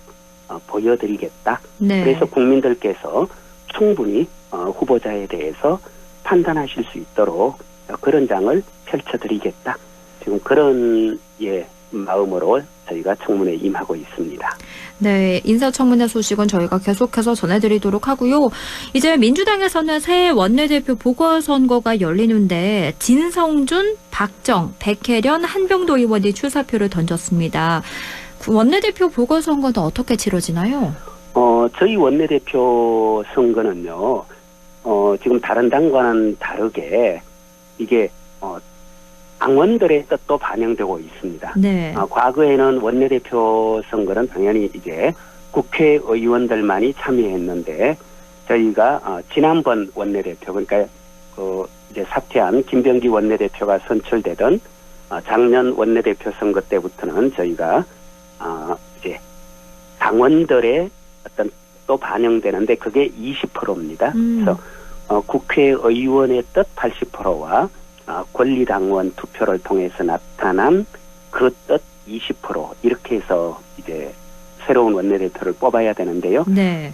Speaker 14: 보여드리겠다.
Speaker 1: 네.
Speaker 14: 그래서 국민들께서 충분히 후보자에 대해서 판단하실 수 있도록 그런 장을 펼쳐드리겠다. 지금 그런 마음으로 저희가 청문회에 임하고 있습니다.
Speaker 1: 네, 인사청문회 소식은 저희가 계속해서 전해드리도록 하고요. 이제 민주당에서는 새 원내대표 보궐선거가 열리는데 진성준, 박정, 백혜련, 한병도 의원이 출사표를 던졌습니다. 원내대표 보궐선거는 어떻게 치러지나요?
Speaker 14: 저희 원내대표 선거는요. 지금 다른 당과는 다르게 이게 당원들의 뜻도 반영되고 있습니다.
Speaker 1: 네.
Speaker 14: 과거에는 원내대표 선거는 당연히 이제 국회의원들만이 참여했는데 저희가 지난번 원내대표 그러니까 이제 사퇴한 김병기 원내대표가 선출되던 작년 원내대표 선거 때부터는 저희가 이제 당원들의 어떤 또 반영되는데 그게 20%입니다. 그래서 국회의원의 뜻 80%와 권리당원 투표를 통해서 나타난 그 뜻 20% 이렇게 해서 이제 새로운 원내대표를 뽑아야 되는데요.
Speaker 1: 네.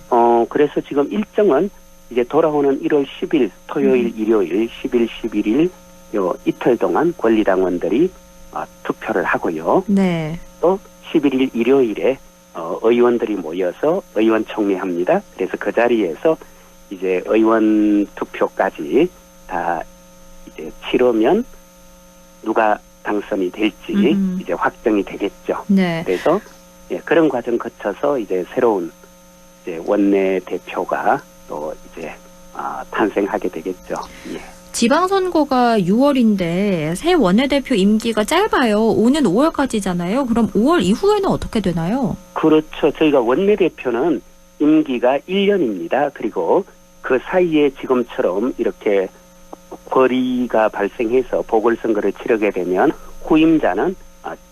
Speaker 14: 그래서 지금 일정은 이제 돌아오는 1월 10일 토요일, 일요일, 10일, 11일 요 이틀 동안 권리당원들이 투표를 하고요.
Speaker 1: 네.
Speaker 14: 또 11일 일요일에 의원들이 모여서 의원총회합니다. 그래서 그 자리에서 이제 의원 투표까지 다 이제 치르면 누가 당선이 될지 이제 확정이 되겠죠.
Speaker 1: 네.
Speaker 14: 그래서 그런 과정 거쳐서 이제 새로운 이제 원내 대표가 또 이제 탄생하게 되겠죠. 예.
Speaker 1: 지방선거가 6월인데 새 원내대표 임기가 짧아요. 오는 5월까지잖아요. 그럼 5월 이후에는 어떻게 되나요?
Speaker 14: 그렇죠. 저희가 원내대표는 임기가 1년입니다. 그리고 그 사이에 지금처럼 이렇게 거리가 발생해서 보궐선거를 치르게 되면 후임자는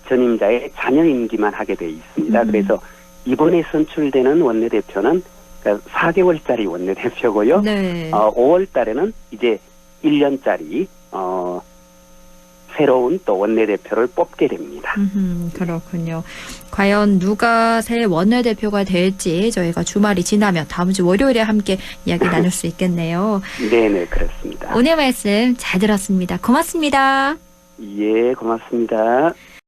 Speaker 14: 전임자의 자녀 임기만 하게 돼 있습니다. 그래서 이번에 선출되는 원내대표는 4개월짜리 원내대표고요.
Speaker 1: 네.
Speaker 14: 5월 달에는 이제 1년짜리 새로운 또 원내대표를 뽑게 됩니다.
Speaker 1: 그렇군요. 과연 누가 새 원내대표가 될지 저희가 주말이 지나면 다음 주 월요일에 함께 이야기 나눌 수 있겠네요.
Speaker 14: 네네, 그렇습니다.
Speaker 1: 오늘 말씀 잘 들었습니다. 고맙습니다.
Speaker 14: 예, 고맙습니다.